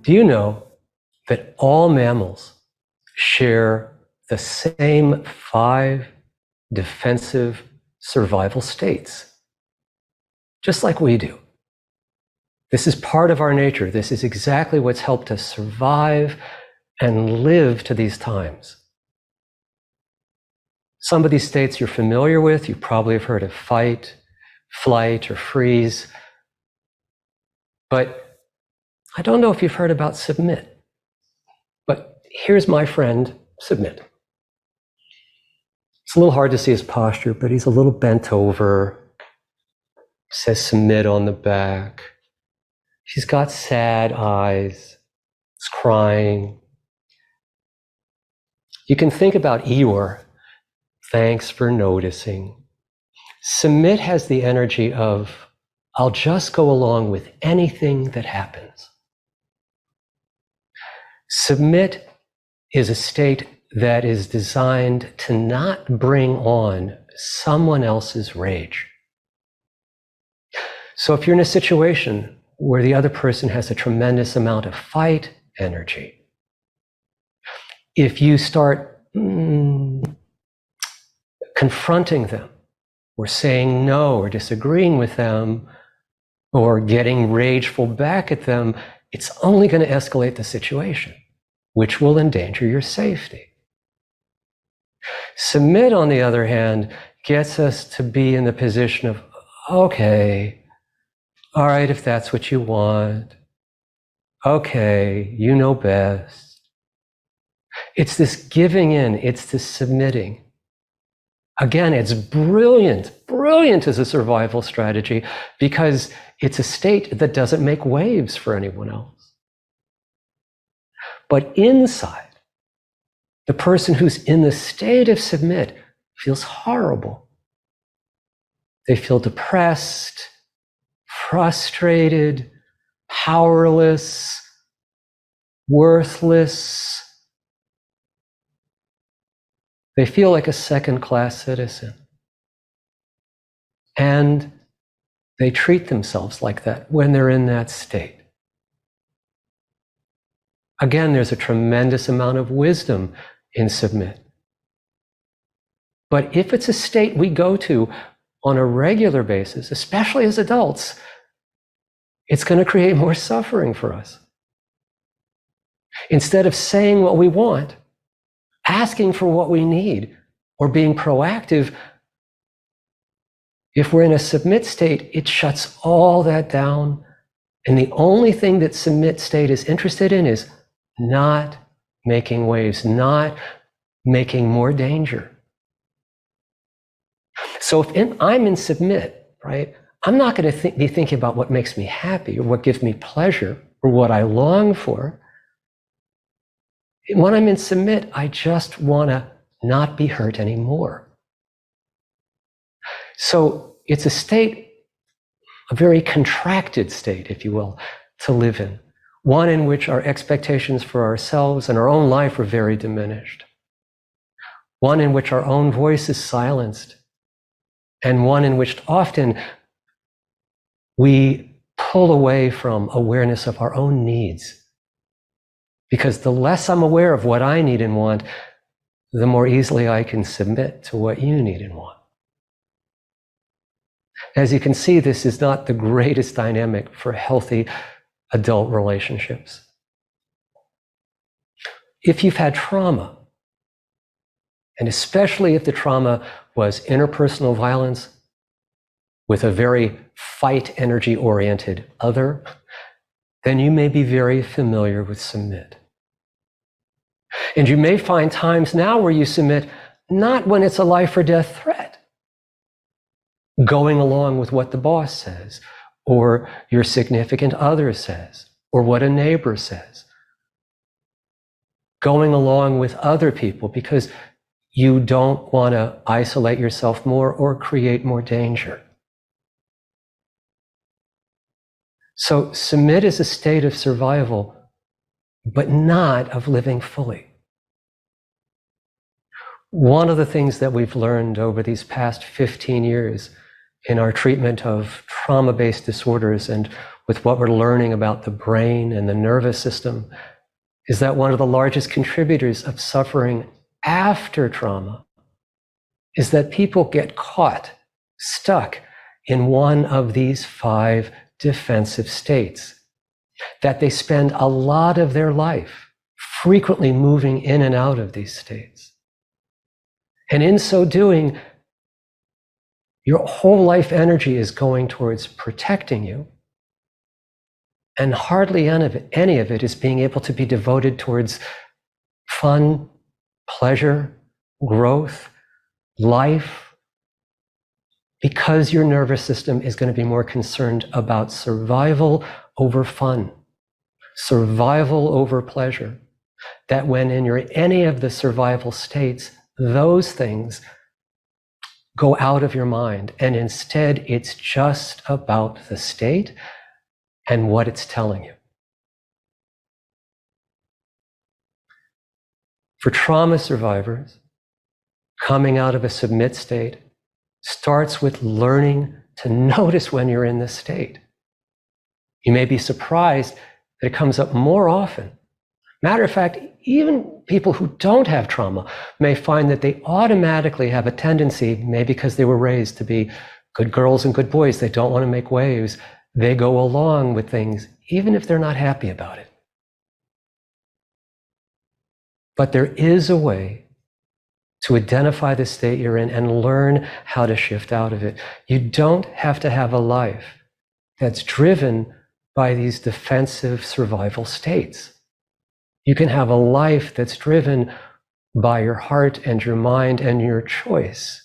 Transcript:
Do you know that all mammals share the same 5 defensive survival states, just like we do? This is part of our nature. This is exactly what's helped us survive and live to these times. Some of these states you're familiar with. You probably have heard of fight, flight, or freeze. But I don't know if you've heard about submit. But here's my friend, submit. It's a little hard to see his posture, but he's a little bent over. Says submit on the back. She's got sad eyes. He's crying. You can think about Eeyore. Thanks for noticing. Submit has the energy of, I'll just go along with anything that happens. Submit is a state that is designed to not bring on someone else's rage. So if you're in a situation where the other person has a tremendous amount of fight energy, if you start confronting them or saying no or disagreeing with them or getting rageful back at them, it's only going to escalate the situation, which will endanger your safety. Submit, on the other hand, gets us to be in the position of, okay, all right, if that's what you want, okay, you know best. It's this giving in, it's this submitting. Again, it's brilliant as a survival strategy because it's a state that doesn't make waves for anyone else. But inside, the person who's in the state of submit feels horrible. They feel depressed, frustrated, powerless, worthless. They feel like a second-class citizen. And they treat themselves like that when they're in that state. Again, there's a tremendous amount of wisdom in submit. But if it's a state we go to on a regular basis, especially as adults, it's going to create more suffering for us. Instead of saying what we want, asking for what we need, or being proactive, if we're in a submit state, it shuts all that down. And the only thing that submit state is interested in is not making waves, not making more danger. So if I'm in submit, right, I'm not going to be thinking about what makes me happy or what gives me pleasure or what I long for. When I'm in submit, I just want to not be hurt anymore. So it's a state, a very contracted state, if you will, to live in. One in which our expectations for ourselves and our own life are very diminished. One in which our own voice is silenced. And one in which often we pull away from awareness of our own needs. Because the less I'm aware of what I need and want, the more easily I can submit to what you need and want. As you can see, this is not the greatest dynamic for healthy adult relationships. If you've had trauma, and especially if the trauma was interpersonal violence with a very fight energy-oriented other, then you may be very familiar with submit. And you may find times now where you submit not when it's a life or death threat, going along with what the boss says, or your significant other says, or what a neighbor says. Going along with other people because you don't want to isolate yourself more or create more danger. So submit is a state of survival, but not of living fully. One of the things that we've learned over these past 15 years in our treatment of trauma-based disorders and with what we're learning about the brain and the nervous system is that one of the largest contributors of suffering after trauma is that people get caught, stuck in one of these 5 defensive states, that they spend a lot of their life frequently moving in and out of these states. And in so doing, your whole life energy is going towards protecting you, and hardly any of it is being able to be devoted towards fun, pleasure, growth, life, because your nervous system is going to be more concerned about survival over fun, survival over pleasure. That when in any of the survival states, those things go out of your mind, and instead it's just about the state and what it's telling you. For trauma survivors, coming out of a submit state starts with learning to notice when you're in this state. You may be surprised that it comes up more often. Matter of fact, even people who don't have trauma may find that they automatically have a tendency, maybe because they were raised to be good girls and good boys, they don't want to make waves, they go along with things even if they're not happy about it. But there is a way to identify the state you're in and learn how to shift out of it. You don't have to have a life that's driven by these defensive survival states. You can have a life that's driven by your heart and your mind and your choice